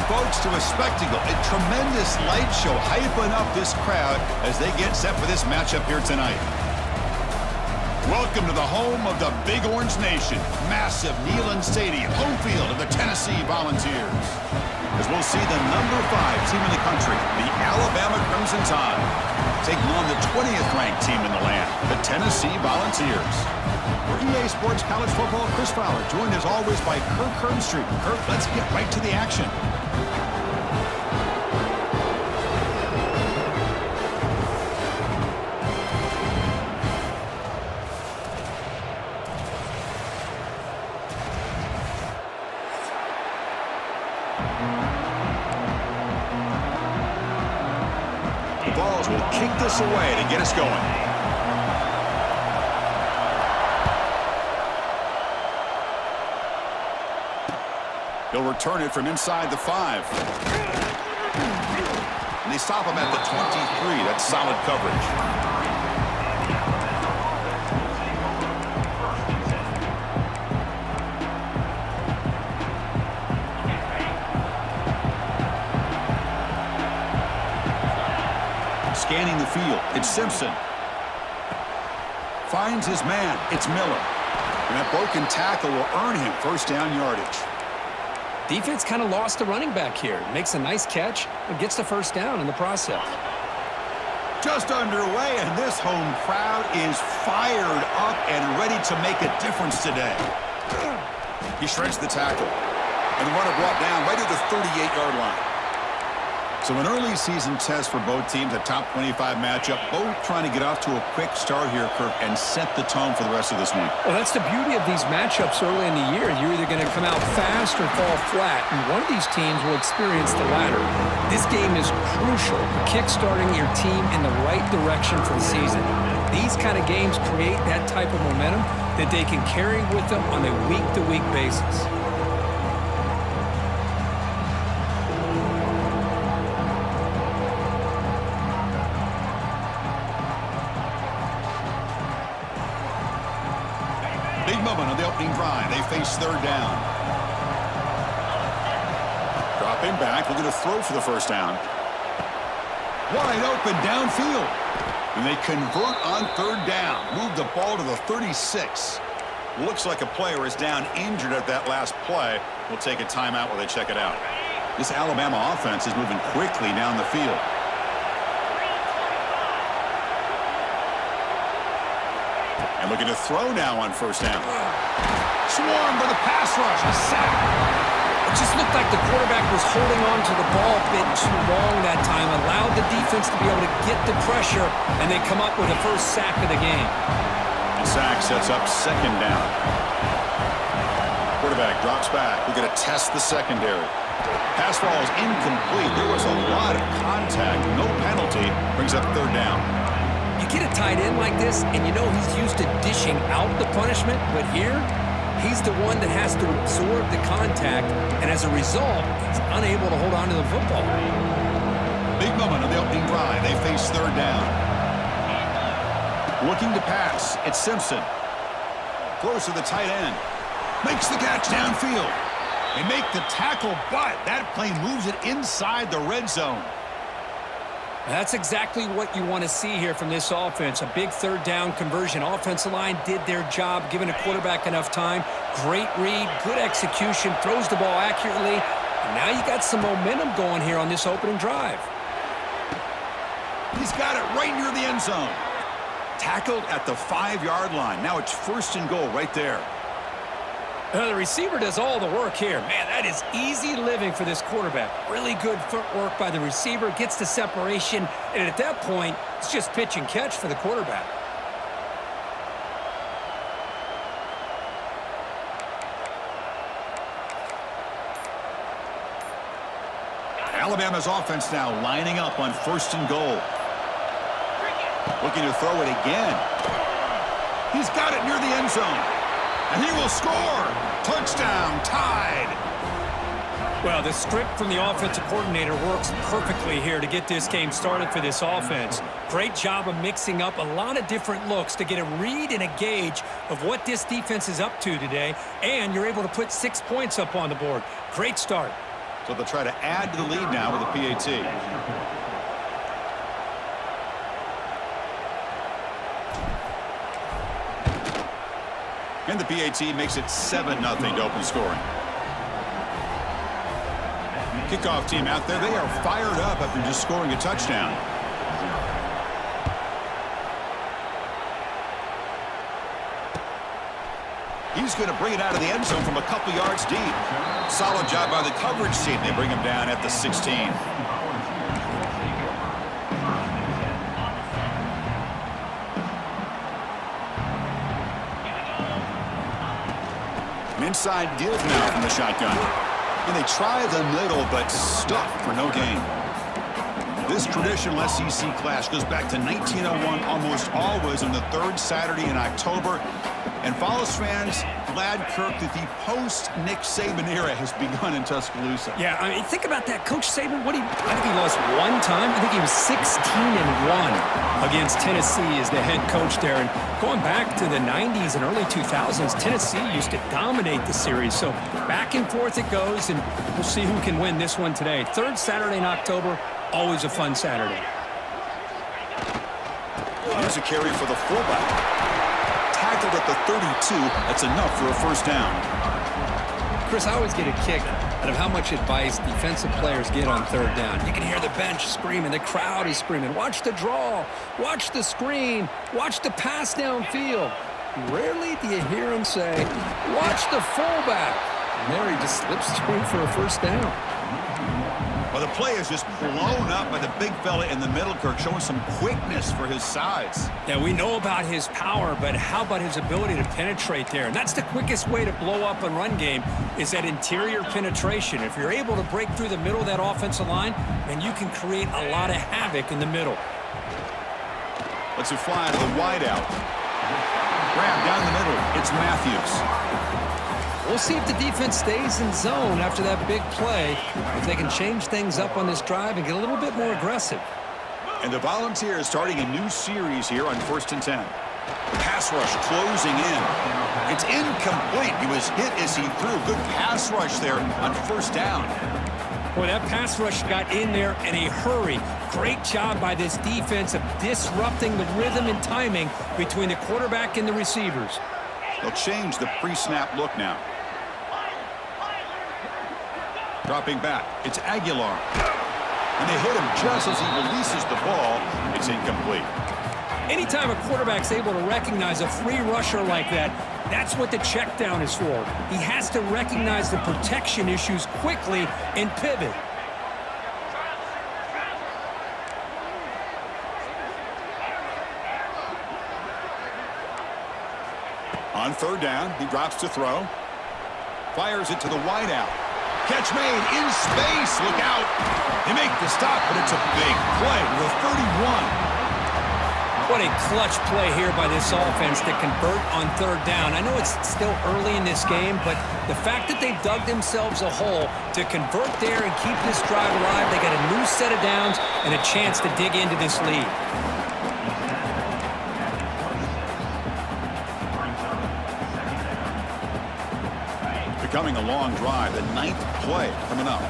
folks, to a spectacle. A tremendous light show hyping up this crowd as they get set for this matchup here tonight. Welcome to the home of the Big Orange Nation. Massive Neyland Stadium, home field of the Tennessee Volunteers. As we'll see the number 5 team in the country, the Alabama Crimson Tide, taking on the 20th ranked team in the land, the Tennessee Volunteers. For EA Sports College Football, Chris Fowler, joined as always by Kirk Herbstreit. Kirk, let's get right to the action. The Vols will kick this away to get us going. He'll return it from inside the 5. And they stop him at the 23. That's solid coverage. Scanning the field, it's Simpson. Finds his man, it's Miller. And that broken tackle will earn him first down yardage. Defense kind of lost the running back here. Makes a nice catch and gets the first down in the process. Just underway, and this home crowd is fired up and ready to make a difference today. He shreds the tackle. And the runner brought down right at the 38-yard line. So an early season test for both teams, a top 25 matchup, both trying to get off to a quick start here, Kirk, and set the tone for the rest of this one. Well, that's the beauty of these matchups early in the year. You're either going to come out fast or fall flat, and one of these teams will experience the latter. This game is crucial for kick-starting your team in the right direction for the season. These kind of games create that type of momentum that they can carry with them on a week-to-week basis. Big moment on the opening drive. They face third down. Dropping back, looking to throw for the first down. Wide open downfield. And they convert on third down. Move the ball to the 36. Looks like a player is down injured at that last play. We'll take a timeout while they check it out. This Alabama offense is moving quickly down the field. And looking to throw now on first down. Swarmed by the pass rush. A sack. It just looked like the quarterback was holding on to the ball a bit too long that time, allowed the defense to be able to get the pressure, and they come up with the first sack of the game. The sack sets up second down. Quarterback drops back. We're going to test the secondary. Pass ball is incomplete. There was a lot of contact. No penalty. Brings up third down. You get a tight end like this, and you know he's used to dishing out the punishment, but here, he's the one that has to absorb the contact, and as a result, he's unable to hold on to the football. Big moment on the opening drive. They face third down. Looking to pass. It's Simpson. Throws to the tight end. Makes the catch downfield. They make the tackle, but that play moves it inside the red zone. That's exactly what you want to see here from this offense. A big third down conversion. Offensive line did their job, giving a quarterback enough time. Great read, good execution, throws the ball accurately. And now you got some momentum going here on this opening drive. He's got it right near the end zone. Tackled at the 5-yard line. Now it's first and goal right there. The receiver does all the work here. Man, that is easy living for this quarterback. Really good footwork by the receiver, gets the separation, and at that point, it's just pitch and catch for the quarterback. Alabama's offense now lining up on first and goal. Looking to throw it again. He's got it near the end zone. And he will score. Touchdown, Tide. Well, the script from the offensive coordinator works perfectly here to get this game started for this offense. Great job of mixing up a lot of different looks to get a read and a gauge of what this defense is up to today, and you're able to put 6 points up on the board. Great start. So they'll try to add to the lead now with a PAT. And the PAT makes it 7-0 to open scoring. Kickoff team out there, they are fired up after just scoring a touchdown. He's going to bring it out of the end zone from a couple yards deep. Solid job by the coverage team. They bring him down at the 16. An inside give now from the shotgun. And they try the middle, but stuffed for no gain. This traditional SEC clash goes back to 1901, almost always on the third Saturday in October. And Follows fans, glad, Kirk, that the post-Nick Saban era has begun in Tuscaloosa. Yeah, I mean, think about that. Coach Saban, I think he lost one time. I think he was 16-1 against Tennessee as the head coach there. And going back to the 90s and early 2000s, Tennessee used to dominate the series. So back and forth it goes, and we'll see who can win this one today. Third Saturday in October, always a fun Saturday. Here's a carry for the fullback. Tackled at the 32. That's enough for a first down. Chris, I always get a kick out of how much advice defensive players get on third down. You can hear the bench screaming. The crowd is screaming. Watch the draw. Watch the screen. Watch the pass downfield. Rarely do you hear them say, watch the fullback. And there he just slips through for a first down. Well, the play is just blown up by the big fella in the middle, Kirk, showing some quickness for his size. Yeah, we know about his power, but how about his ability to penetrate there? And that's the quickest way to blow up a run game is that interior penetration. If you're able to break through the middle of that offensive line, then you can create a lot of havoc in the middle. Let's it fly to the wideout. Grab down the middle. It's Matthews. We'll see if the defense stays in zone after that big play, if they can change things up on this drive and get a little bit more aggressive. And the Volunteers starting a new series here on 1st and 10. Pass rush closing in. It's incomplete. He was hit as he threw. Good pass rush there on first down. Boy, that pass rush got in there in a hurry. Great job by this defense of disrupting the rhythm and timing between the quarterback and the receivers. They'll change the pre-snap look now. Dropping back, it's Aguilar. And they hit him just as he releases the ball. It's incomplete. Anytime a quarterback's able to recognize a free rusher like that, that's what the check down is for. He has to recognize the protection issues quickly and pivot. On third down, he drops to throw. Fires it to the wideout. Catch made in space. Look out. They make the stop, but it's a big play with a 31. What a clutch play here by this offense to convert on third down. I know it's still early in this game, but the fact that they dug themselves a hole to convert there and keep this drive alive, they got a new set of downs and a chance to dig into this lead. Becoming a long drive, the 9th play coming up.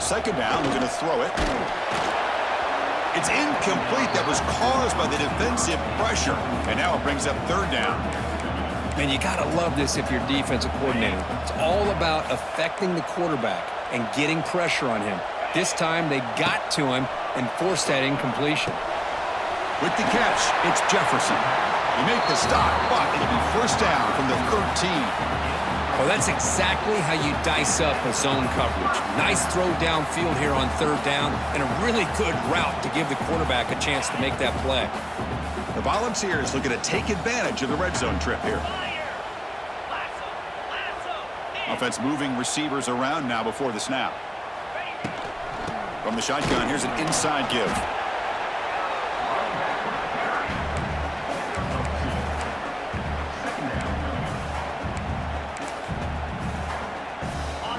Second down, they're going to throw it. It's incomplete. That was caused by the defensive pressure. And now it brings up third down. Man, you got to love this if you're defensive coordinator. It's all about affecting the quarterback and getting pressure on him. This time they got to him and forced that incompletion. With the catch, it's Jefferson. They make the stop, but it'll be first down from the 13. Well, that's exactly how you dice up a zone coverage. Nice throw downfield here on third down, and a really good route to give the quarterback a chance to make that play. The Volunteers looking to take advantage of the red zone trip here. Offense moving receivers around now before the snap. From the shotgun, here's an inside give.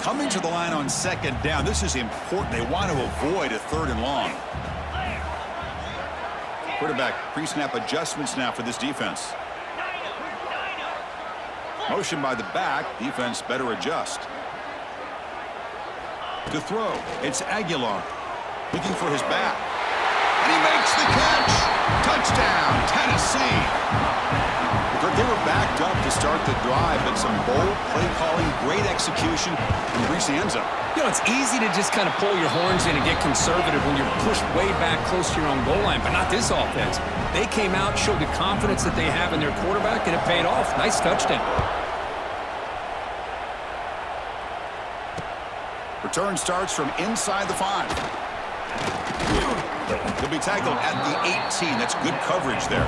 Coming to the line on second down. This is important. They want to avoid a third and long. Quarterback pre-snap adjustments now for this defense. Motion by the back. Defense better adjust. To throw, it's Aguilar. Looking for his back. And he makes the catch. Touchdown, Tennessee. They were backed up to start the drive, but some bold play calling, great execution from Reese Anza. You know, it's easy to just kind of pull your horns in and get conservative when you're pushed way back close to your own goal line, but not this offense. They came out, showed the confidence that they have in their quarterback, and it paid off. Nice touchdown. Return starts from inside the 5. He'll be tackled at the 18. That's good coverage there.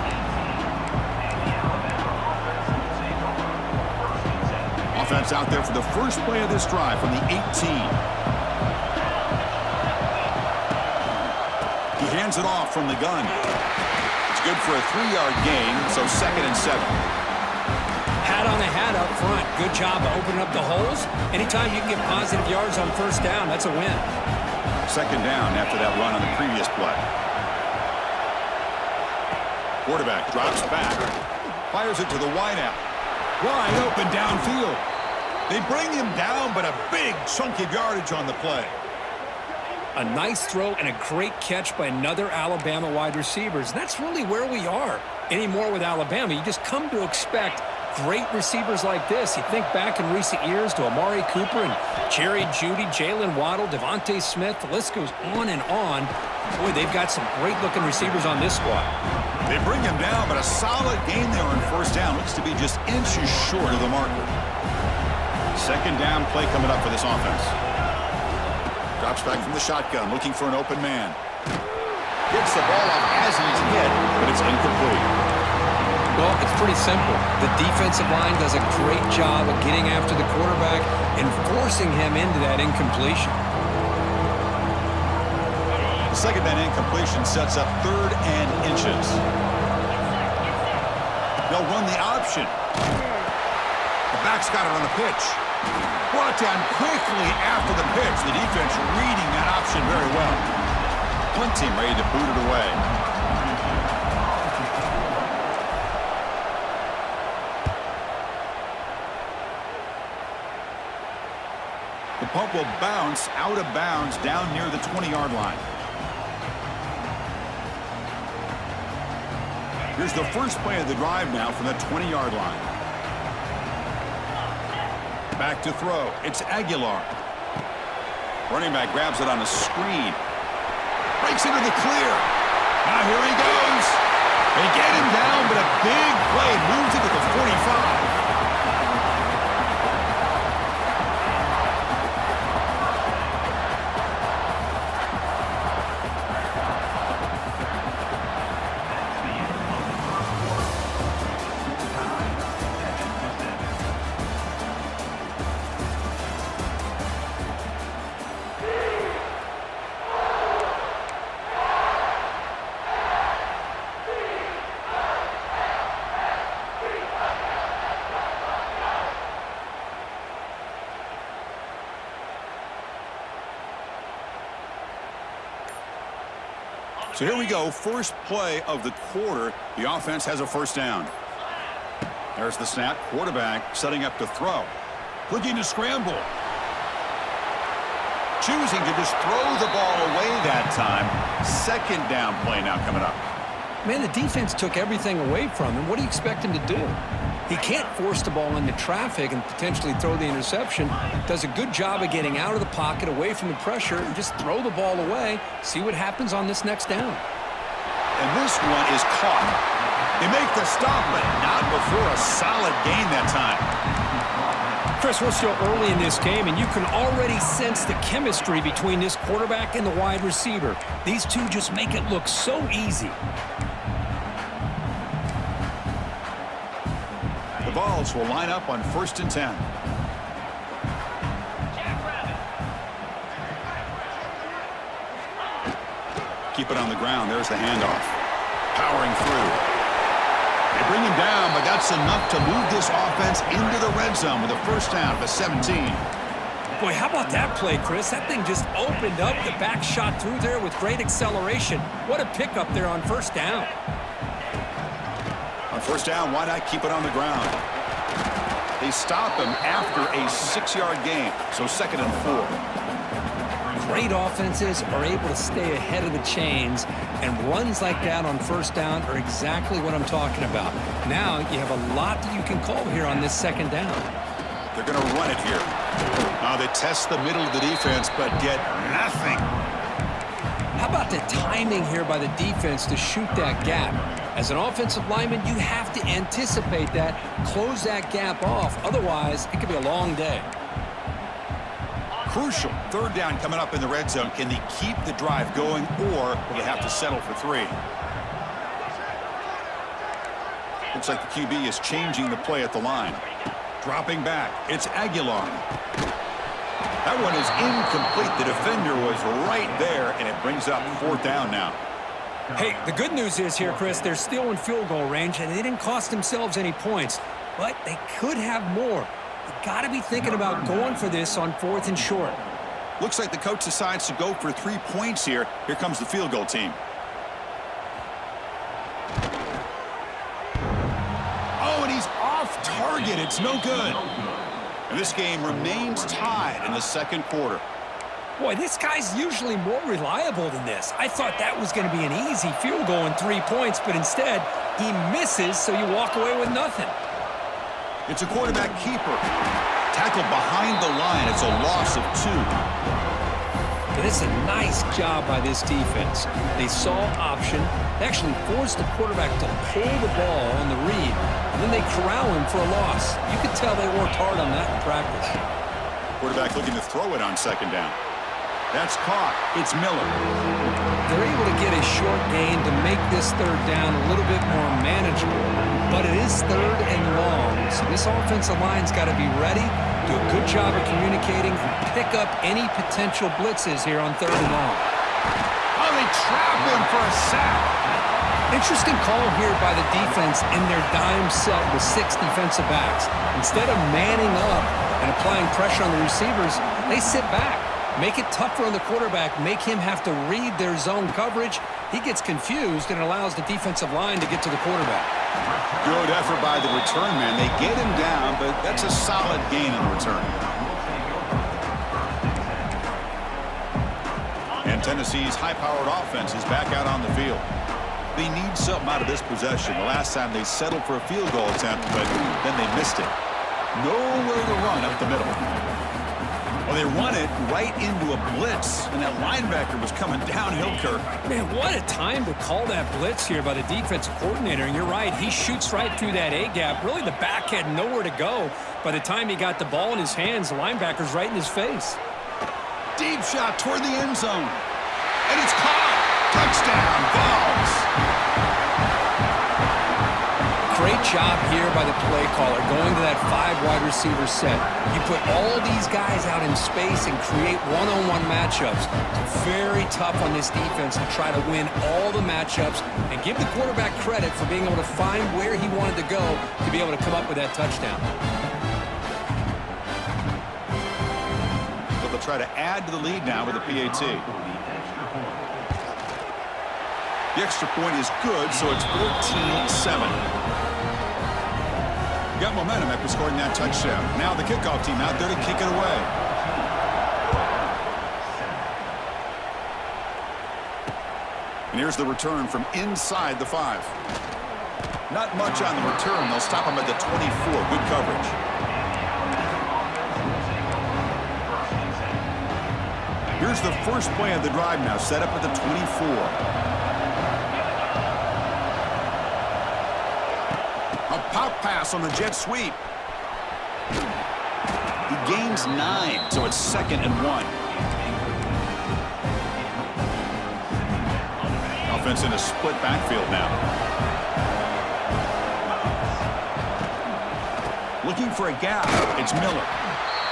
Offense out there for the first play of this drive from the 18. He hands it off from the gun. It's good for a 3-yard gain, so 2nd and 7. Hat on a hat up front. Good job of opening up the holes. Anytime you can get positive yards on first down, that's a win. 2nd down after that run on the previous play. Quarterback drops back. Fires it to the wideout. Wide open downfield. They bring him down, but a big chunk of yardage on the play. A nice throw and a great catch by another Alabama wide receivers. That's really where we are anymore with Alabama. You just come to expect great receivers like this. You think back in recent years to Amari Cooper and Jerry Jeudy, Jalen Waddle, Devontae Smith. The list goes on and on. Boy, they've got some great-looking receivers on this squad. They bring him down, but a solid gain there on first down. Looks to be just inches short of the marker. 2nd down play coming up for this offense. Drops back from the shotgun, looking for an open man. Gets the ball off as he's hit, but it's incomplete. Well, it's pretty simple. The defensive line does a great job of getting after the quarterback and forcing him into that incompletion. The 2nd down incompletion sets up 3rd and inches. They'll run the option. The back's got it on the pitch. Brought down quickly after the pitch. The defense reading that option very well. Punt team ready to boot it away. The punt will bounce out of bounds down near the 20-yard line. Here's the first play of the drive now from the 20-yard line. Back to throw. It's Aguilar. Running back grabs it on a screen. Breaks into the clear. Now here he goes. They get him down, but a big play moves it to the 45. So here we go, first play of the quarter. The offense has a first down. There's the snap. Quarterback setting up to throw. Looking to scramble. Choosing to just throw the ball away that time. 2nd down play now coming up. Man, the defense took everything away from him. What do you expect him to do? He can't force the ball into traffic and potentially throw the interception. Does a good job of getting out of the pocket, away from the pressure, and just throw the ball away. See what happens on this next down. And this one is caught. They make the stop, but not before a solid gain that time. Chris, we're still early in this game, and you can already sense the chemistry between this quarterback and the wide receiver. These two just make it look so easy. The Vols will line up on 1st and 10. Keep it on the ground. There's the handoff. Powering through. They bring him down, but that's enough to move this offense into the red zone with a first down at the 17. Boy, how about that play, Chris? That thing just opened up. The back shot through there with great acceleration. What a pickup there on first down. On first down, why not keep it on the ground? They stop him after a 6-yard gain, so 2nd and 4. Great offenses are able to stay ahead of the chains, and runs like that on first down are exactly what I'm talking about. Now you have a lot that you can call here on this second down. They're going to run it here. They test the middle of the defense, but get nothing. How about the timing here by the defense to shoot that gap? As an offensive lineman, you have to anticipate that, close that gap off. Otherwise, it could be a long day. Crucial. Third down coming up in the red zone. Can they keep the drive going, or you have to settle for 3? Looks like the QB is changing the play at the line. Dropping back. It's Aguilar. That one is incomplete. The defender was right there, and it brings up 4th down now. Hey, the good news is here, Chris, they're still in field goal range, and they didn't cost themselves any points, but they could have more. You got to be thinking about going for this on 4th and short. Looks like the coach decides to go for 3 points here. Here comes the field goal team. Oh, and he's off target. It's no good. And this game remains tied in the second quarter. Boy, this guy's usually more reliable than this. I thought that was going to be an easy field goal and 3 points, but instead, he misses, so you walk away with nothing. It's a quarterback keeper. Tackled behind the line. It's a loss of 2. But it's a nice job by this defense. They saw option. They actually forced the quarterback to pull the ball on the read, and then they corral him for a loss. You could tell they worked hard on that in practice. Quarterback looking to throw it on second down. That's caught. It's Miller. They're able to get a short gain to make this third down a little bit more manageable, but it is 3rd and long, so this offensive line's got to be ready, do a good job of communicating, and pick up any potential blitzes here on 3rd and long. Oh, they trap him for a sack. Interesting call here by the defense in their dime set with 6 defensive backs. Instead of manning up and applying pressure on the receivers, they sit back. Make it tougher on the quarterback, make him have to read their zone coverage. He gets confused and allows the defensive line to get to the quarterback. Good effort by the return man. They get him down, but that's a solid gain in return. And Tennessee's high-powered offense is back out on the field. They need something out of this possession. The last time they settled for a field goal attempt, but then they missed it. Nowhere to run up the middle. Well, they run it right into a blitz, and that linebacker was coming downhill, Kirk. Man, what a time to call that blitz here by the defensive coordinator. And you're right, he shoots right through that A-gap. Really, the back had nowhere to go. By the time he got the ball in his hands, the linebacker's right in his face. Deep shot toward the end zone. And it's caught. Touchdown, Vols. Great job here by the play caller, going to that 5 wide receiver set. You put all these guys out in space and create one-on-one matchups. It's very tough on this defense to try to win all the matchups and give the quarterback credit for being able to find where he wanted to go to be able to come up with that touchdown. But they'll try to add to the lead now with a PAT. The extra point is good, so it's 14-7. Got momentum after scoring that touchdown. Now the kickoff team out there to kick it away. And here's the return from inside the 5. Not much on the return. They'll stop him at the 24. Good coverage. Here's the first play of the drive now, set up at the 24. A pop pass on the jet sweep. He gains 9, so it's 2nd and 1. Offense in a split backfield now. Looking for a gap. It's Miller.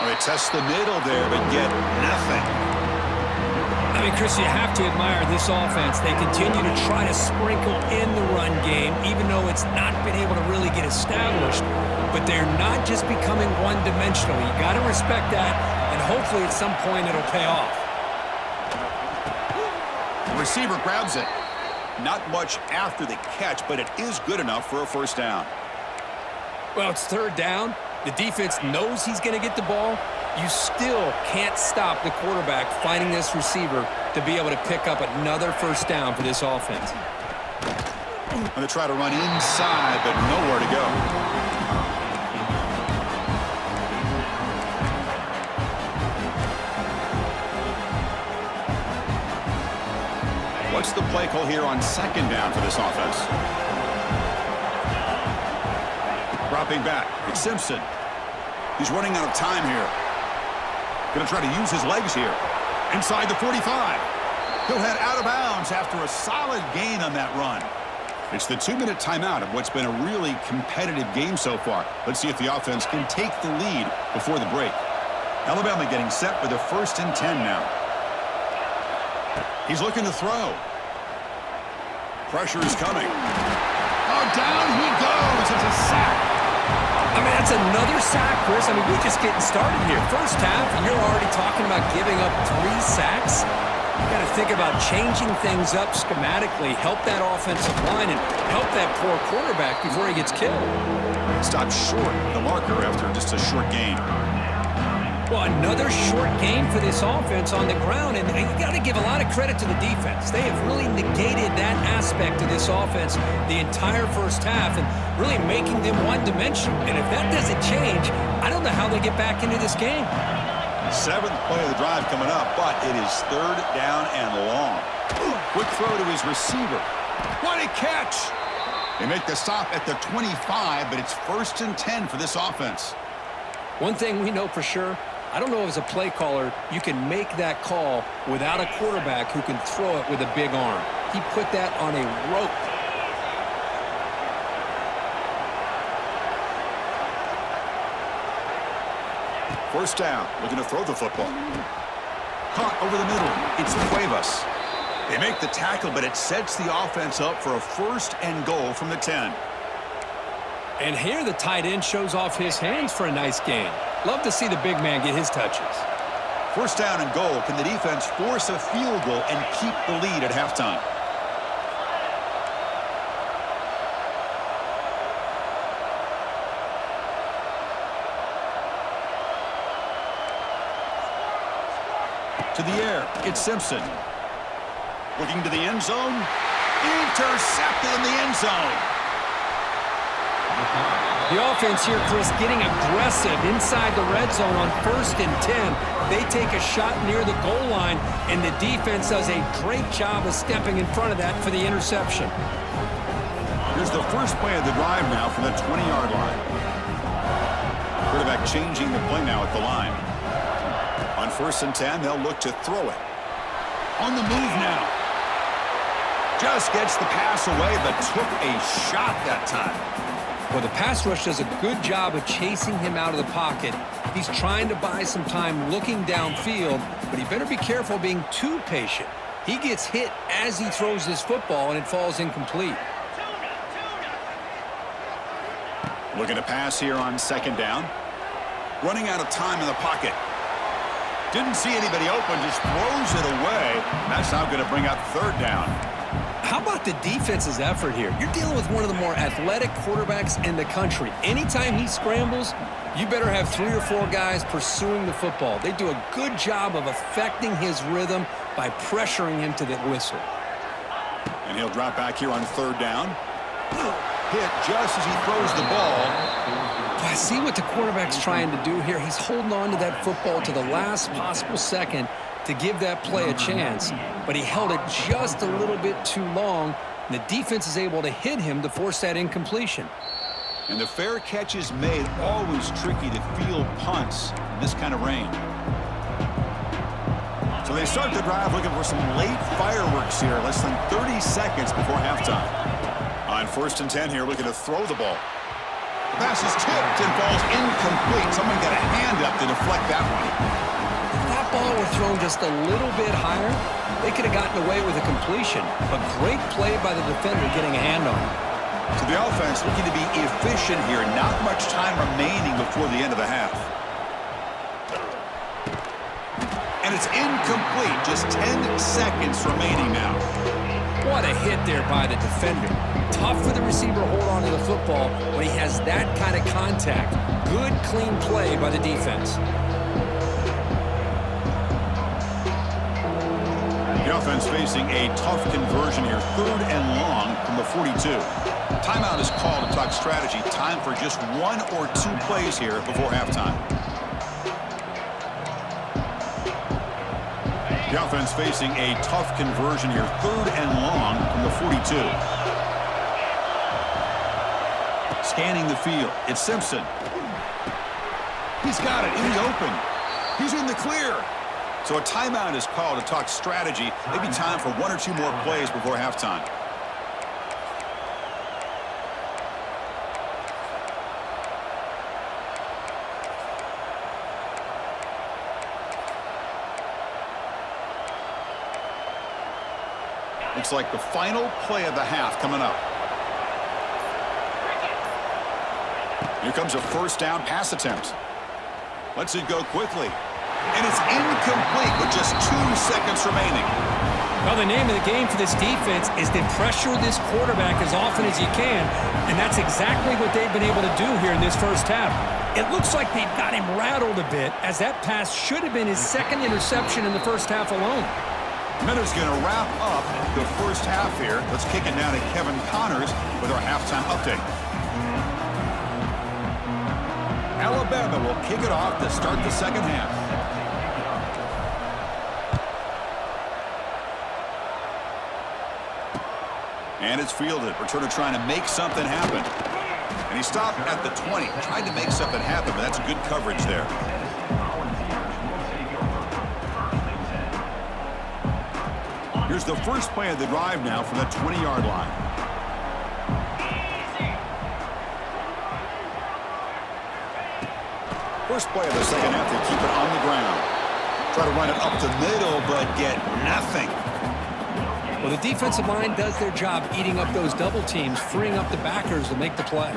Oh, they test the middle there, but get nothing. I mean, Chris, you have to admire this offense. They continue to try to sprinkle in the run game, even though it's not been able to really get established. But they're not just becoming one-dimensional. You got to respect that, and hopefully at some point it'll pay off. The receiver grabs it. Not much after the catch, but it is good enough for a first down. Well, it's 3rd down. The defense knows he's going to get the ball. you still can't stop the quarterback finding this receiver to be able to pick up another first down for this offense. Going to try to run inside, but nowhere to go. What's the play call here on second down for this offense? Dropping back, it's Simpson. He's running out of time here. Going to try to use his legs here. Inside the 45. He'll head out of bounds after a solid gain on that run. It's the 2-minute timeout of what's been a really competitive game so far. Let's see if the offense can take the lead before the break. Alabama getting set for the 1st and 10 now. He's looking to throw. Pressure is coming. Oh, down he goes. It's a sack. I mean, that's another sack, Chris. I mean, we're just getting started here. First half, and you're already talking about giving up 3 sacks. You got to think about changing things up schematically, help that offensive line, and help that poor quarterback before he gets killed. Stopped short the marker after just a short gain. Well, another short game for this offense on the ground, and you got to give a lot of credit to the defense. They have really negated that aspect of this offense the entire first half and really making them one-dimensional. And if that doesn't change, I don't know how they get back into this game. 7th play of the drive coming up, but it is 3rd down and long. Quick throw to his receiver. What a catch! They make the stop at the 25, but it's 1st and 10 for this offense. One thing we know for sure, I don't know as a play caller, you can make that call without a quarterback who can throw it with a big arm. He put that on a rope. First down, looking to throw the football. Caught over the middle, it's Cuevas. They make the tackle, but it sets the offense up for a 1st and goal from the 10. And here the tight end shows off his hands for a nice gain. Love to see the big man get his touches. 1st down and goal. Can the defense force a field goal and keep the lead at halftime? To the air, it's Simpson. Looking to the end zone. Intercepted in the end zone. The offense here, Chris, getting aggressive inside the red zone on 1st and 10. They take a shot near the goal line, and the defense does a great job of stepping in front of that for the interception. Here's the first play of the drive now from the 20-yard line. Quarterback changing the play now at the line. On 1st and 10, they'll look to throw it. On the move now. Just gets the pass away, but took a shot that time. Well, the pass rush does a good job of chasing him out of the pocket. He's trying to buy some time looking downfield, but he better be careful being too patient. He gets hit as he throws this football, and it falls incomplete. Looking to pass here on 2nd down. Running out of time in the pocket. Didn't see anybody open, just throws it away. That's now going to bring up 3rd down. How about the defense's effort here? You're dealing with one of the more athletic quarterbacks in the country. Anytime he scrambles, you better have 3 or 4 guys pursuing the football. They do a good job of affecting his rhythm by pressuring him to the whistle. And he'll drop back here on 3rd down. Hit just as he throws the ball. I see what the quarterback's trying to do here. He's holding on to that football to the last possible second to give that play a chance, but he held it just a little bit too long, and the defense is able to hit him to force that incompletion. And the fair catch is made. Always tricky to field punts in this kind of rain. So they start the drive looking for some late fireworks here, less than 30 seconds before halftime. On 1st and 10 here, looking to throw the ball. The pass is tipped and falls incomplete. Someone got a hand up to deflect that one. If that ball were thrown just a little bit higher, they could have gotten away with a completion. But great play by the defender getting a hand on it. So the offense looking to be efficient here. Not much time remaining before the end of the half. And it's incomplete. Just 10 seconds remaining now. What a hit there by the defender. Tough for the receiver to hold on to the football when he has that kind of contact. Good, clean play by the defense. The offense facing a tough conversion here. 3rd and long from the 42. Timeout is called to talk strategy. Time for just 1 or 2 plays here before halftime. The offense facing a tough conversion here. 3rd and long from the 42. Scanning the field. It's Simpson. He's got it in the open. He's in the clear. So a timeout is called to talk strategy. Maybe time for 1 or 2 more plays before halftime. Looks like the final play of the half coming up. Here comes a 1st down pass attempt. Lets it go quickly. And it's incomplete with just 2 seconds remaining. Well, the name of the game for this defense is to pressure this quarterback as often as you can, and that's exactly what they've been able to do here in this first half. It looks like they've got him rattled a bit, as that pass should have been his 2nd interception in the first half alone. Miller's going to wrap up the first half here. Let's kick it down to Kevin Connors with our halftime update. Alabama will kick it off to start the second half. And it's fielded. Returner trying to make something happen. And he stopped at the 20. Tried to make something happen, but that's good coverage there. Here's the first play of the drive now from the 20-yard line. First play of the second half, they keep it on the ground. Try to run it up the middle, but get nothing. Well, the defensive line does their job eating up those double teams, freeing up the backers to make the play.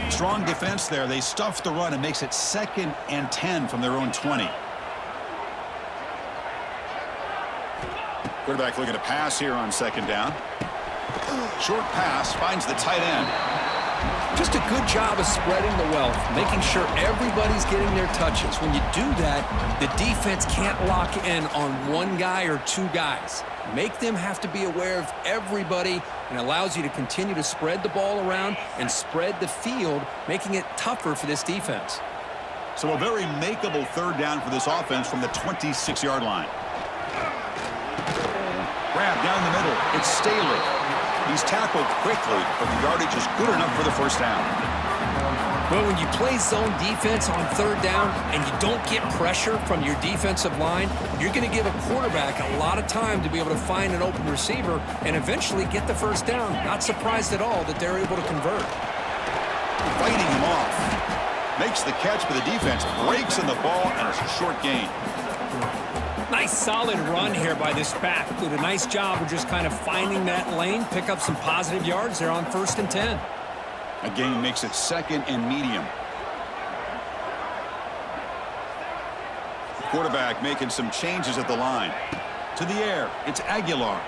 Strong defense there. They stuff the run and makes it 2nd and 10 from their own 20. Quarterback looking to pass here on 2nd down. Short pass finds the tight end. Just a good job of spreading the wealth, making sure everybody's getting their touches. When you do that, the defense can't lock in on 1 guy or 2 guys. Make them have to be aware of everybody, and allows you to continue to spread the ball around and spread the field, making it tougher for this defense. So a very makeable 3rd down for this offense from the 26-yard line. Grab down the middle. It's Staley. He's tackled quickly, but the yardage is good enough for the first down. Well, when you play zone defense on 3rd down and you don't get pressure from your defensive line, you're going to give a quarterback a lot of time to be able to find an open receiver and eventually get the first down. Not surprised at all that they're able to convert. Fighting him off. Makes the catch, but the defense breaks in the ball, and it's a short gain. Nice solid run here by this back. Did a nice job of just kind of finding that lane, pick up some positive yards there on 1st and 10. A gain makes it 2nd and medium. Quarterback making some changes at the line. To the air, it's Aguilar.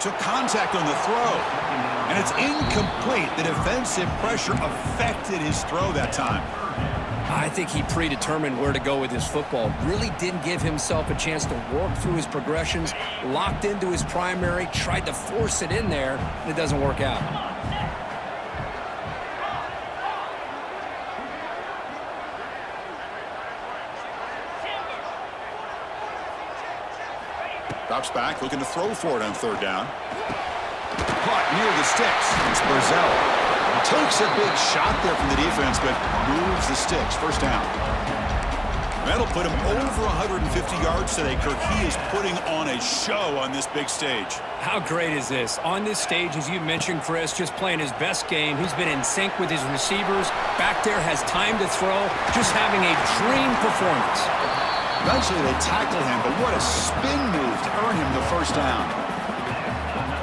Took contact on the throw, and it's incomplete. The defensive pressure affected his throw that time. I think he predetermined where to go with his football. Really didn't give himself a chance to work through his progressions. Locked into his primary, tried to force it in there, and it doesn't work out. Drops back, looking to throw for it on 3rd down. Caught near the sticks. It's Burzell. Takes a big shot there from the defense, but moves the sticks. First down. That'll put him over 150 yards today, Kirk. He is putting on a show on this big stage. How great is this? On this stage, as you mentioned, Chris, just playing his best game. He's been in sync with his receivers. Back there, has time to throw. Just having a dream performance. Eventually, they tackled him, but what a spin move to earn him the first down.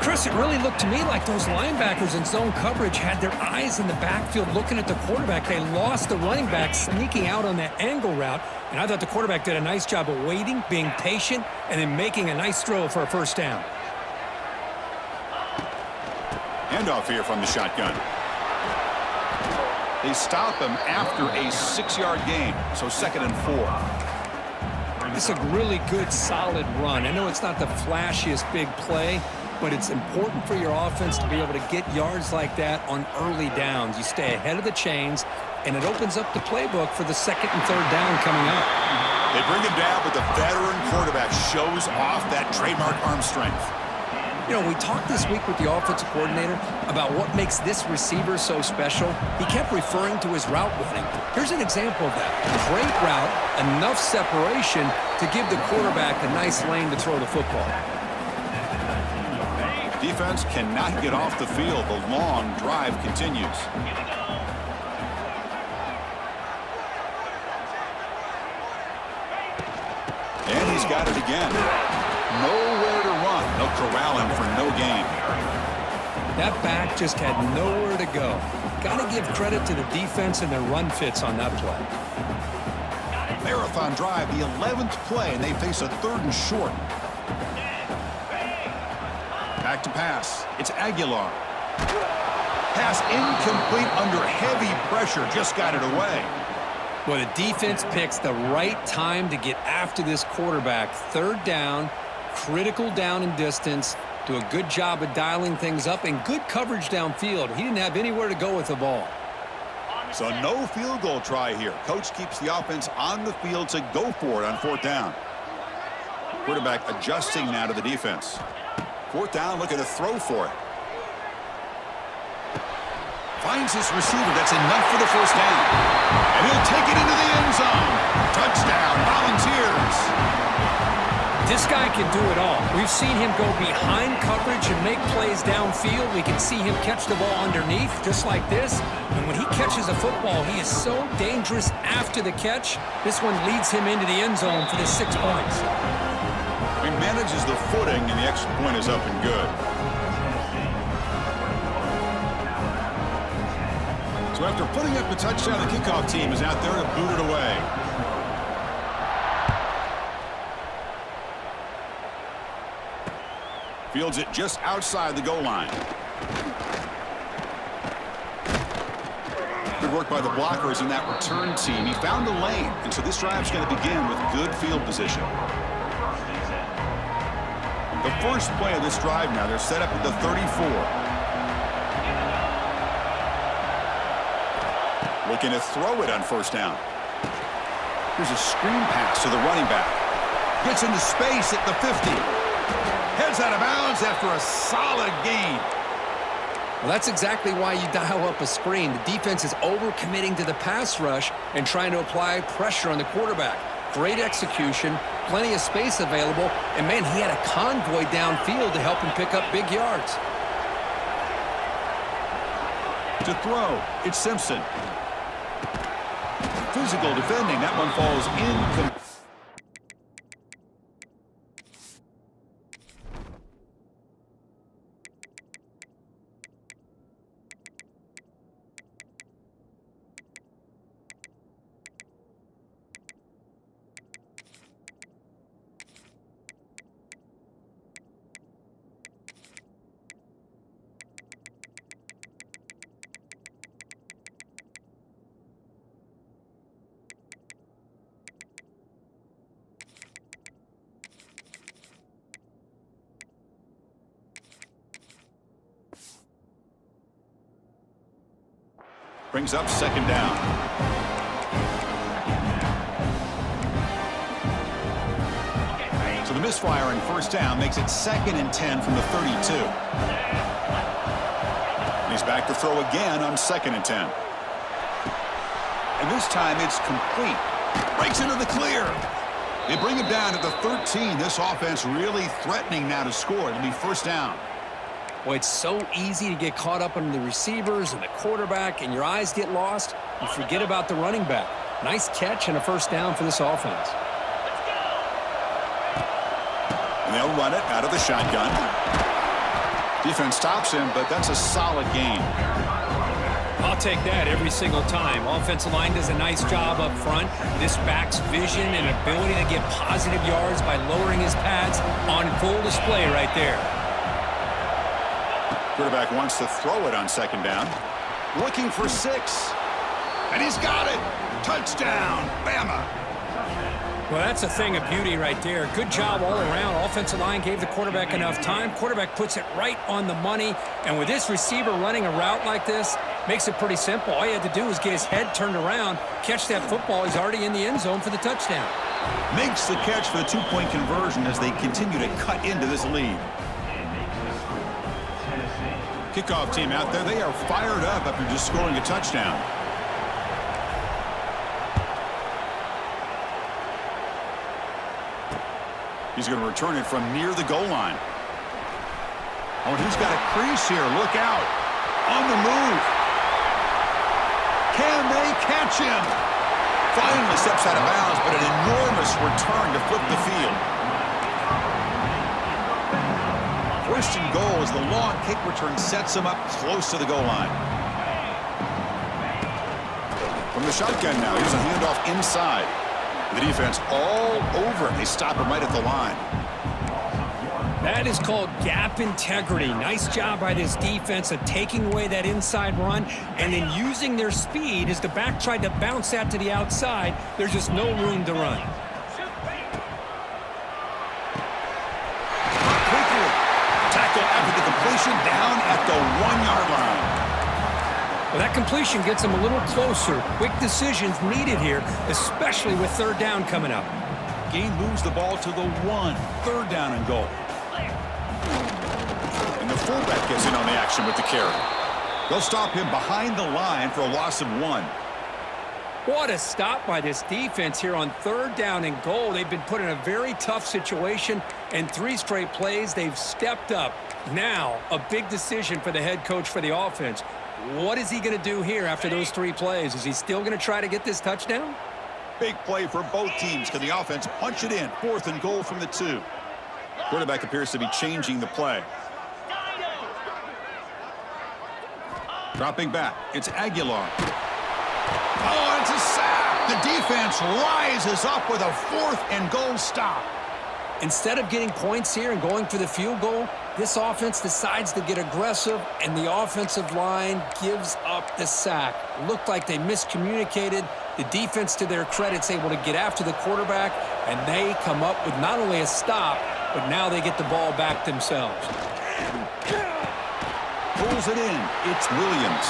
Chris, it really looked to me like those linebackers in zone coverage had their eyes in the backfield looking at the quarterback. They lost the running back sneaking out on that angle route, and I thought the quarterback did a nice job of waiting, being patient, and then making a nice throw for a first down. Handoff here from the shotgun. They stop him after a 6-yard gain, so 2nd and 4. It's a really good, solid run. I know it's not the flashiest big play, but it's important for your offense to be able to get yards like that on early downs. You stay ahead of the chains, and it opens up the playbook for the second and third down coming up. They bring him down, but the veteran quarterback shows off that trademark arm strength. You know, we talked this week with the offensive coordinator about what makes this receiver so special. He kept referring to his route running. Here's an example of that. Great route, enough separation to give the quarterback a nice lane to throw the football. Defense cannot get off the field. The long drive continues. And he's got it again. Nowhere to run. They'll corral him for no gain. That back just had nowhere to go. Got to give credit to the defense and their run fits on that play. Marathon drive, the 11th play, and they face a 3rd and short. Back to pass. It's Aguilar. Pass incomplete under heavy pressure. Just got it away. Well, the defense picks the right time to get after this quarterback. 3rd down, critical down and distance. Do a good job of dialing things up and good coverage downfield. He didn't have anywhere to go with the ball. So no field goal try here. Coach keeps the offense on the field to go for it on 4th down. Quarterback adjusting now to the defense. 4th down, looking to throw for it. Finds his receiver. That's enough for the 1st down. And he'll take it into the end zone. Touchdown, Volunteers. This guy can do it all. We've seen him go behind coverage and make plays downfield. We can see him catch the ball underneath, just like this. And when he catches a football, he is so dangerous after the catch. This one leads him into the end zone for the 6 points. He manages the footing, and the extra point is up and good. So after putting up the touchdown, the kickoff team is out there to boot it away. Fields it just outside the goal line. Good work by the blockers in that return team. He found a lane, and so this drive's going to begin with good field position. The first play of this drive now, they're set up at the 34. Looking to throw it on 1st down. Here's a screen pass to the running back. Gets into space at the 50. Heads out of bounds after a solid gain. Well, that's exactly why you dial up a screen. The defense is over-committing to the pass rush and trying to apply pressure on the quarterback. Great execution, plenty of space available, and, man, he had a convoy downfield to help him pick up big yards. To throw, it's Simpson. Physical defending. That one falls incomplete. Brings up 2nd down. So the misfire on 1st down makes it 2nd and 10 from the 32. And he's back to throw again on 2nd and 10. And this time it's complete. Breaks into the clear. They bring him down at the 13. This offense really threatening now to score. It'll be 1st down. Well, it's so easy to get caught up on the receivers and the quarterback, and your eyes get lost. You forget about the running back. Nice catch and a 1st down for this offense. And they'll run it out of the shotgun. Defense stops him, but that's a solid gain. I'll take that every single time. Offensive line does a nice job up front. This back's vision and ability to get positive yards by lowering his pads on full display right there. Quarterback wants to throw it on 2nd down. Looking for 6. And he's got it. Touchdown, Bama. Well, that's a thing of beauty right there. Good job all around. Offensive line gave the quarterback enough time. Quarterback puts it right on the money. And with this receiver running a route like this, makes it pretty simple. All you had to do was get his head turned around, catch that football. He's already in the end zone for the touchdown. Makes the catch for the two-point conversion as they continue to cut into this lead. Kickoff team out there. They are fired up after just scoring a touchdown. He's going to return it from near the goal line. Oh, and he's got a crease here. Look out. On the move. Can they catch him? Finally steps out of bounds, but an enormous return to flip the field. First and goal as the long kick return sets him up close to the goal line. From the shotgun now, here's a handoff inside. The defense all over him. They stop him right at the line. That is called gap integrity. Nice job by this defense of taking away that inside run and then using their speed as the back tried to bounce that to the outside. There's just no room to run. Quickly. Tackle after the completion down at the 1-yard line. Well, that completion gets them a little closer. Quick decisions needed here, especially with third down coming up. Gain moves the ball to the 1. Third down and goal. And the fullback gets in on the action with the carry. They'll stop him behind the line for a loss of 1. What a stop by this defense here on third down and goal. They've been put in a very tough situation, and 3 straight plays, they've stepped up. Now, a big decision for the head coach for the offense. What is he going to do here after those 3 plays? Is he still going to try to get this touchdown? Big play for both teams. Can the offense punch it in? 4th and goal from the 2. Quarterback appears to be changing the play. Dropping back. It's Aguilar. Oh, it's a sack. The defense rises up with a 4th and goal stop. Instead of getting points here and going for the field goal, this offense decides to get aggressive, and the offensive line gives up the sack. Looked like they miscommunicated. The defense, to their credit, is able to get after the quarterback, and they come up with not only a stop, but now they get the ball back themselves. Pulls it in. It's Williams.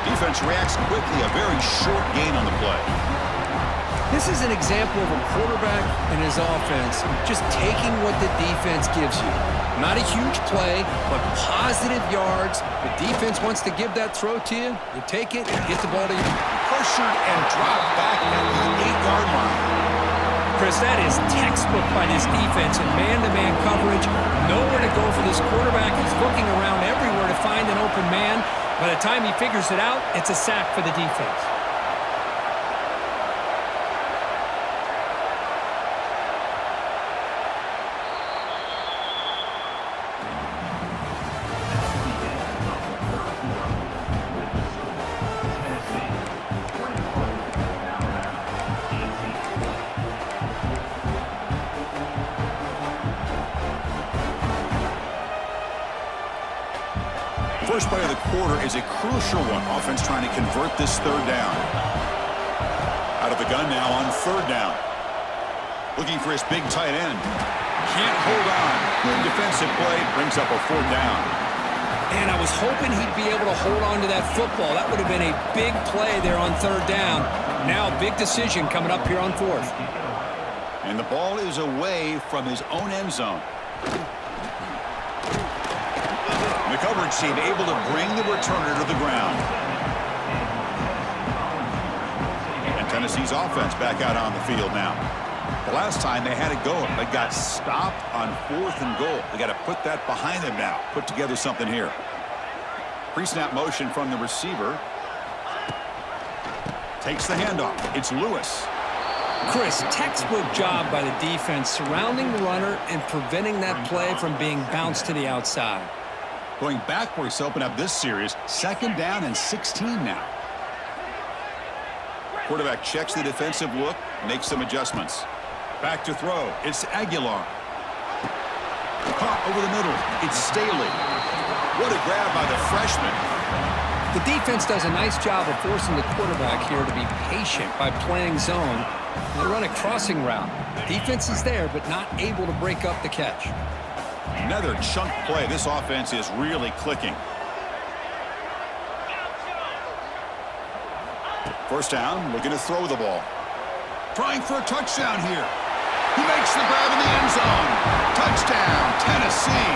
Defense reacts quickly. A very short gain on the play. This is an example of a quarterback and his offense just taking what the defense gives you. Not a huge play, but positive yards. The defense wants to give that throw to you. You take it and get the ball to you. Pressured and dropped back at the 8-yard line. Chris, that is textbook by this defense in man-to-man coverage. Nowhere to go for this quarterback. He's looking around everywhere to find an open man. By the time he figures it out, it's a sack for the defense. First play of the quarter is a crucial one. Offense trying to convert this third down. Out of the gun now on third down. Looking for his big tight end. Can't hold on. Good defensive play brings up a 4th down. And I was hoping he'd be able to hold on to that football. That would have been a big play there on third down. Now a big decision coming up here on 4th. And the ball is away from his own end zone. The coverage team able to bring the returner to the ground. And Tennessee's offense back out on the field now. The last time they had it going, but got stopped on 4th and goal. They got to put that behind them now. Put together something here. Pre-snap motion from the receiver. Takes the handoff. It's Lewis. Chris, textbook job by the defense surrounding the runner and preventing that play from being bounced to the outside. Going backwards to open up this series. 2nd down and 16 now. Quarterback checks the defensive look, makes some adjustments. Back to throw. It's Aguilar. Caught over the middle. It's Staley. What a grab by the freshman. The defense does a nice job of forcing the quarterback here to be patient by playing zone. They run a crossing route. Defense is there, but not able to break up the catch. Another chunk play. This offense is really clicking. First down, looking to throw the ball. Trying for a touchdown here. He makes the grab in the end zone. Touchdown, Tennessee.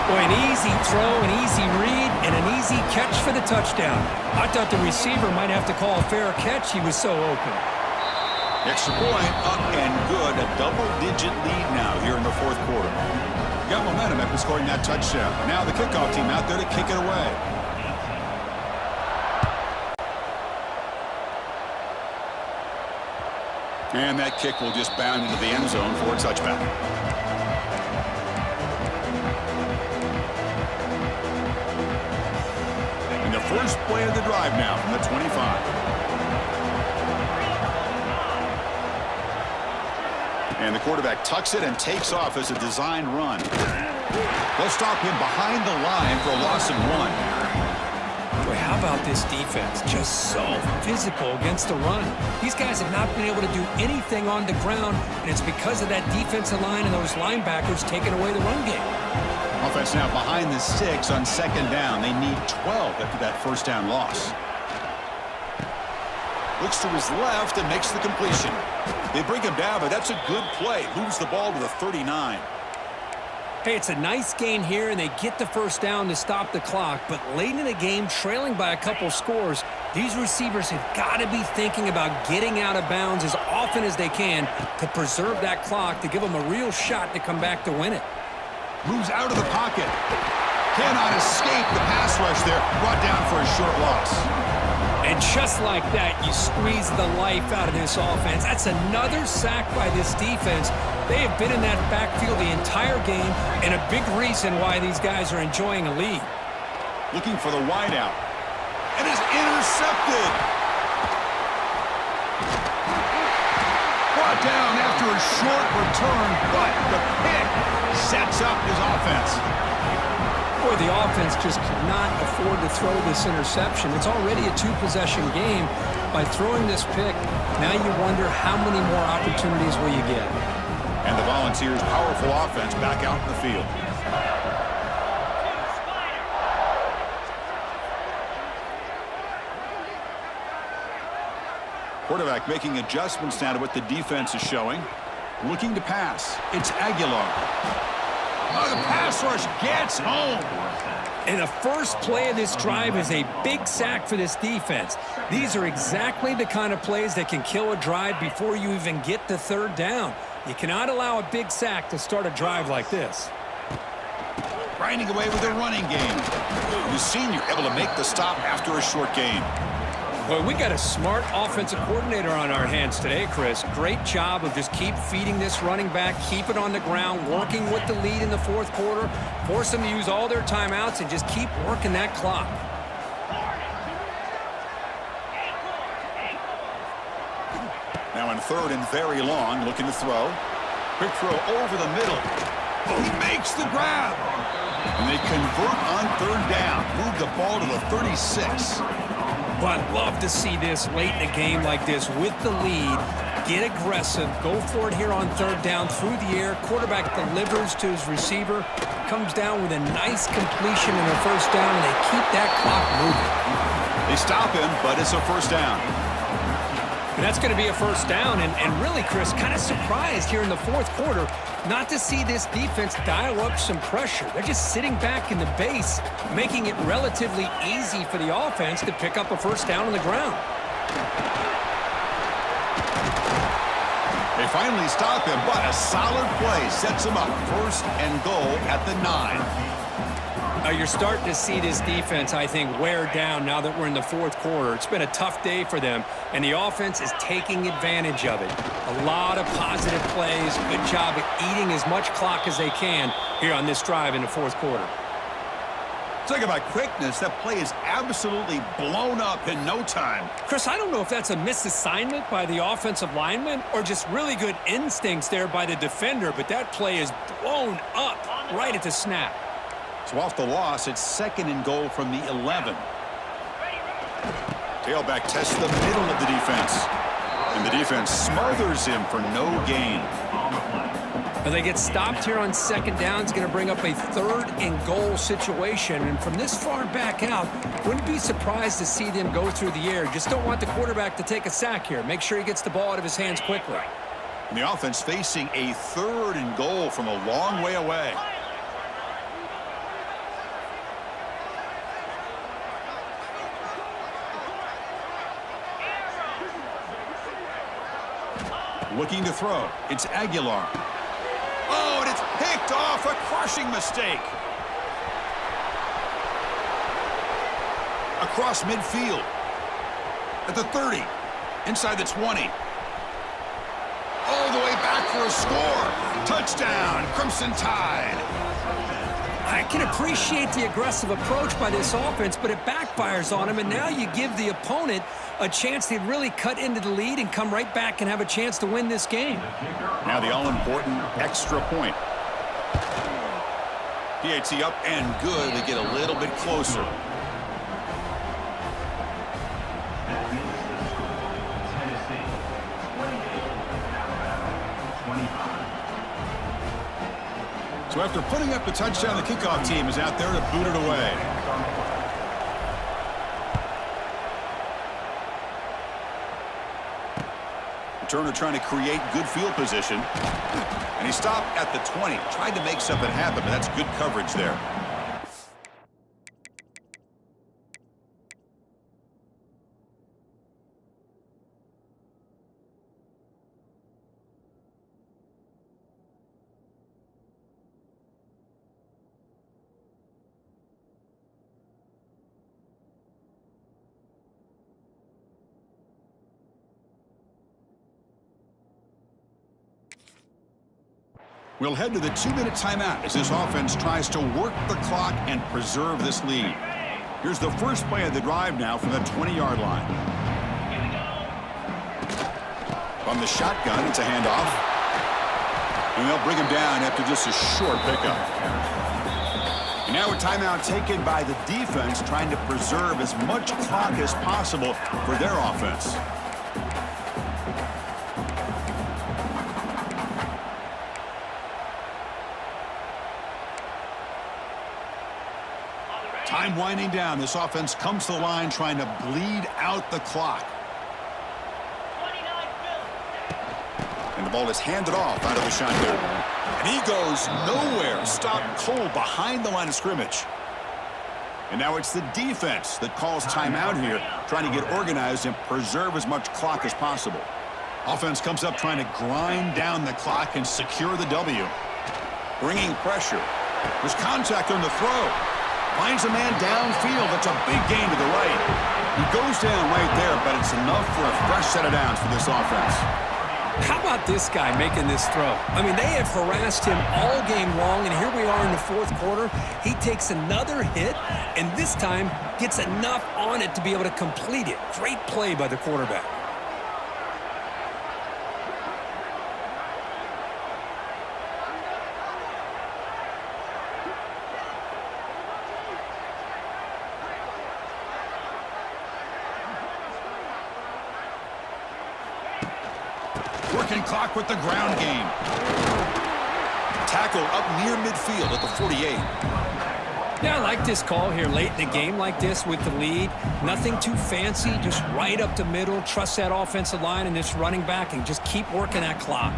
Boy, an easy throw, an easy read, and an easy catch for the touchdown. I thought the receiver might have to call a fair catch. He was so open. Extra point, up and good. A double-digit lead now here in the fourth quarter. Got momentum after scoring that touchdown. Now the kickoff team out there to kick it away. And that kick will just bound into the end zone for a touchback. And the first play of the drive now from the 25. And the quarterback tucks it and takes off as a designed run. They'll stop him behind the line for a loss of 1. Boy, how about this defense? Just so physical against the run. These guys have not been able to do anything on the ground, and it's because of that defensive line and those linebackers taking away the run game. Offense now behind the 6 on second down. They need 12 after that first down loss. Looks to his left and makes the completion. They bring him down, but that's a good play. Moves the ball to the 39. Hey, it's a nice gain here, and they get the first down to stop the clock. But late in the game, trailing by a couple scores, these receivers have got to be thinking about getting out of bounds as often as they can to preserve that clock, to give them a real shot to come back to win it. Moves out of the pocket. Cannot escape the pass rush there. Brought down for a short loss. And just like that, you squeeze the life out of this offense. That's another sack by this defense. They have been in that backfield the entire game, and a big reason why these guys are enjoying a lead. Looking for the wideout. And is intercepted. Brought down after a short return, but the pick sets up his offense. Boy, the offense just cannot afford to throw this interception. It's already a two-possession game. By throwing this pick, now you wonder how many more opportunities will you get. And the Volunteers' powerful offense back out in the field. Quarterback making adjustments now to what the defense is showing. Looking to pass. It's Aguilar. Oh, the pass rush gets home. And the first play of this drive is a big sack for this defense. These are exactly the kind of plays that can kill a drive before you even get the third down. You cannot allow a big sack to start a drive like this. Grinding away with a running game. The senior able to make the stop after a short gain. Well, we got a smart offensive coordinator on our hands today, Chris. Great job of just keep feeding this running back, keep it on the ground, working with the lead in the fourth quarter, force them to use all their timeouts, and just keep working that clock. Now in third and very long, looking to throw. Quick throw over the middle. Oh, he makes the grab. And they convert on third down. Move the ball to the 36. Well, I'd love to see this late in a game like this with the lead. Get aggressive. Go for it here on third down through the air. Quarterback delivers to his receiver. Comes down with a nice completion and a first down, and they keep that clock moving. They stop him, but it's a first down. And that's going to be a first down. And really, Chris, kind of surprised here in the fourth quarter not to see this defense dial up some pressure. They're just sitting back in the base, making it relatively easy for the offense to pick up a first down on the ground. They finally stop him, but a solid play sets him up. First and goal at the 9. You're starting to see this defense, I think, wear down now that we're in the fourth quarter. It's been a tough day for them, and the offense is taking advantage of it. A lot of positive plays. Good job at eating as much clock as they can here on this drive in the fourth quarter. Talk about quickness. That play is absolutely blown up in no time. Chris, I don't know if that's a misassignment by the offensive lineman or just really good instincts there by the defender, but that play is blown up right at the snap. So off the loss, it's 2nd and goal from the 11. Tailback tests the middle of the defense. And the defense smothers him for no gain. Now they get stopped here on 2nd down. It's going to bring up a 3rd and goal situation. And from this far back out, wouldn't be surprised to see them go through the air. Just don't want the quarterback to take a sack here. Make sure he gets the ball out of his hands quickly. And the offense facing a 3rd and goal from a long way away. Looking to throw. It's Aguilar. Oh, and it's picked off. A crushing mistake. Across midfield. At the 30. Inside the 20. All the way back for a score. Touchdown, Crimson Tide. I can appreciate the aggressive approach by this offense, but it backfires on him, and now you give the opponent a chance to really cut into the lead and come right back and have a chance to win this game. Now the all-important extra point. PAT up and good. They get a little bit closer. So after putting up the touchdown, the kickoff team is out there to boot it away. Turner trying to create good field position. And he stopped at the 20. Tried to make something happen, but that's good coverage there. We'll head to the 2-minute timeout as this offense tries to work the clock and preserve this lead. Here's the first play of the drive now from the 20-yard line. From the shotgun, it's a handoff. And they'll bring him down after just a short pickup. And now a timeout taken by the defense, trying to preserve as much clock as possible for their offense. Time winding down. This offense comes to the line trying to bleed out the clock. And the ball is handed off out of the shotgun. And he goes nowhere. Stopped cold behind the line of scrimmage. And now it's the defense that calls timeout here, trying to get organized and preserve as much clock as possible. Offense comes up trying to grind down the clock and secure the W. Bringing pressure. There's contact on the throw. Finds a man downfield. That's a big gain to the right. He goes down right there, but it's enough for a fresh set of downs for this offense. How about this guy making this throw? I mean, they have harassed him all game long, and here we are in the 4th quarter. He takes another hit, and this time gets enough on it to be able to complete it. Great play by the quarterback. Working clock with the ground game. Tackle up near midfield at the 48. Yeah, I like this call here late in the game like this with the lead. Nothing too fancy, just right up the middle. Trust that offensive line and this running back and just keep working that clock.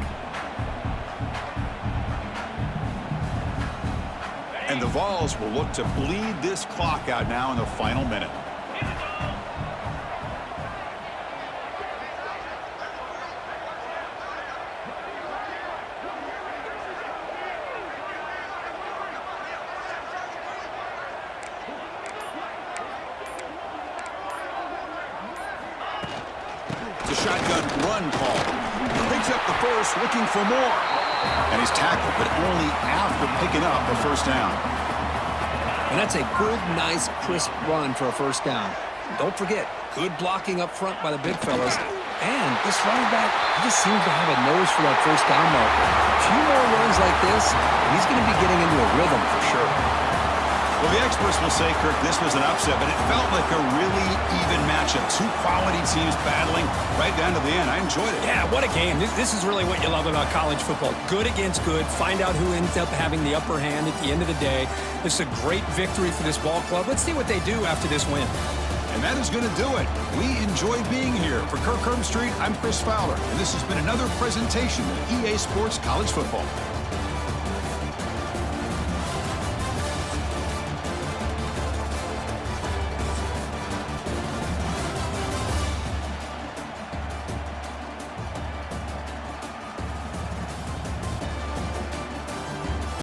And the Vols will look to bleed this clock out now in the final minute. The shotgun run call. Picks up the first, looking for more. And he's tackled, but only after picking up a first down. And that's a good, nice, crisp run for a first down. Don't forget, good blocking up front by the big fellas. And this running back just seems to have a nose for that first down marker. A few more runs like this, and he's going to be getting into a rhythm for sure. Well, the experts will say, Kirk, this was an upset, but it felt like a really even matchup. Two quality teams battling right down to the end. I enjoyed it. Yeah, what a game. This is really what you love about college football. Good against good. Find out who ends up having the upper hand at the end of the day. This is a great victory for this ball club. Let's see what they do after this win. And that is going to do it. We enjoyed being here. For Kirk Herbstreit, I'm Chris Fowler, and this has been another presentation of EA Sports College Football.